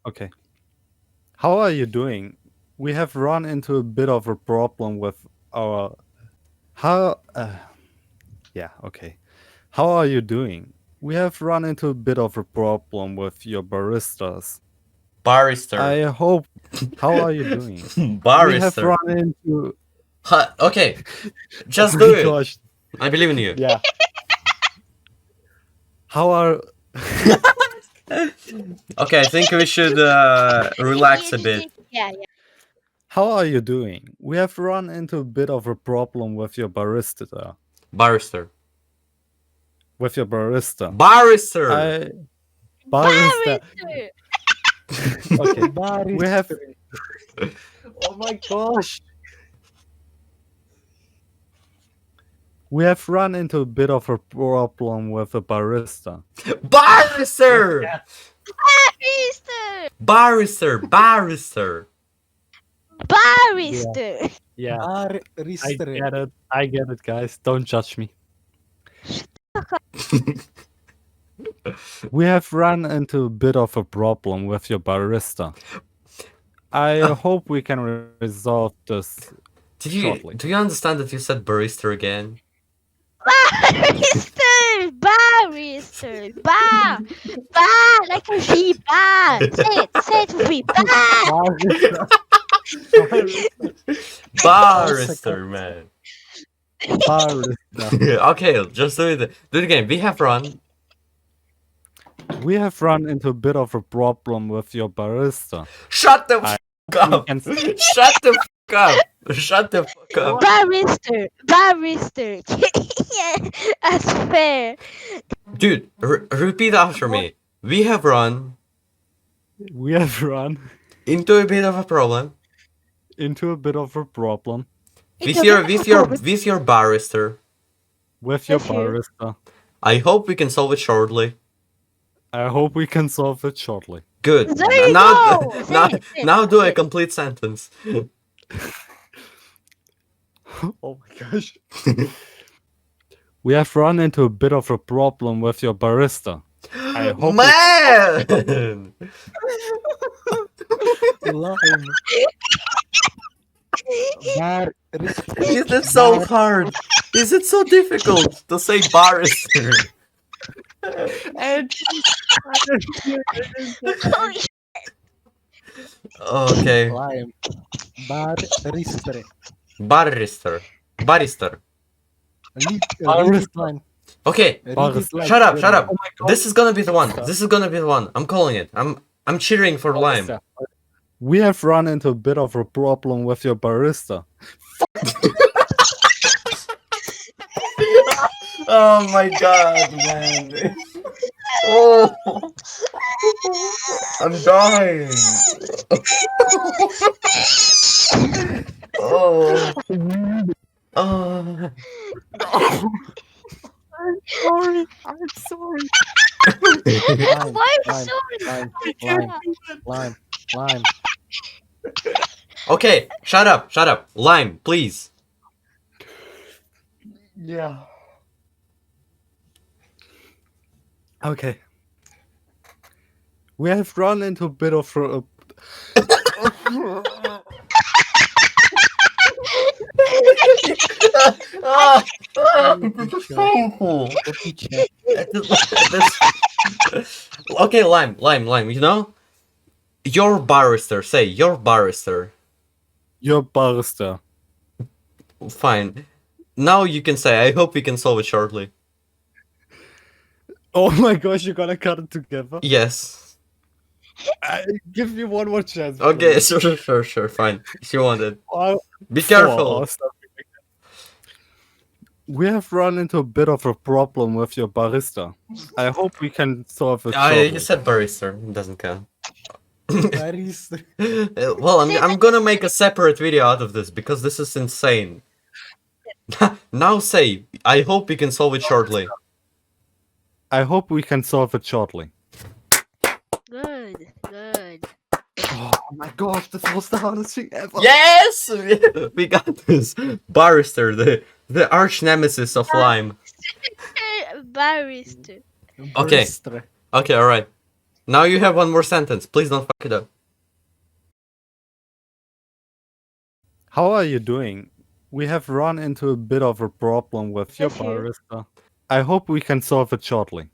Okay. How are you doing? We have run into a bit of a problem with our. How. Yeah, okay. How are you doing? We have run into a bit of a problem with your baristas. Barrister. I hope. How are you doing? We have Barrister. run into. Okay, Oh just do my it. gosh. I believe in you. Yeah. How are. Okay, I think we should relax a bit. Yeah. How are you doing? We have run into a bit of a problem with your barista. Barrister. With your barista. Barrister. I. Barista. Okay. Barista. We have. Oh my gosh. We have run into a bit of a problem with a barista. Barrister. Barrister. Barrister. Barrister. Barrister. Yeah, Barista. I get it, guys. Don't judge me. We have run into a bit of a problem with your barista. I hope we can resolve this shortly. Do you understand that you said barrister again? Barrister. Barrister. Bar. Bar. Like a V. Bar. Say it with me. Bar. Barrister, man. Barista. Okay, just do it. Do it again. We have run. We have run into a bit of a problem with your barista. Shut the fuck up. can- Shut the fuck up. Shut the fuck up. Barrister. Barrister. Yeah, that's fair. Dude, repeat after me. We have run We have run into a bit of a problem into a bit of a problem with your barrister. with your With you. barista. I hope we can solve it shortly. I hope we can solve it shortly. Good. There you now, go. now, Say it. now do a complete sentence. Oh my gosh. We have run into a bit of a problem with your barista. I hope Man! Lime. Barista. Is it so hard? Is it so difficult to say barrister? and Oh, Okay. Lime. Barista. Barrister. Barrister. Read it line. Okay. Read it like Shut up, shut German. up. This is gonna be the one. This is gonna be the one. I'm calling it. I'm cheering for Lime. we have run into a bit of a problem with your barista. Oh my god, man. Oh, I'm dying. Oh. Oh. I'm sorry. Lime. why Lime. sorry? Lime. Okay, shut up. Lime, please. Yeah. Okay. We have run into a bit of a Ah, This is painful. Teacher. Okay, Lime, you know? Your barrister, say your barrister. your barista. Fine. Now you can say, I hope we can solve it shortly. Oh my gosh, you're gonna cut it together? Yes. Give me one more chance. Okay, please. sure, fine. If you want it. Or Be 4 careful. or something like that. We have run into a bit of a problem with your barista. I hope we can solve it shortly. You said barrister, it doesn't count. Barista. Well, I'm gonna make a separate video out of this because this is insane. Now say, I hope we can solve it shortly. I hope we can solve it shortly. Good. Oh my gosh, this was the hardest thing ever. Yes! We got this. Barrister, the arch nemesis of Lime. Barrister. Okay. Barista. Okay, alright. Now you have one more sentence. Please don't fuck it up. How are you doing? We have run into a bit of a problem with your With you. barista. I hope we can solve it shortly.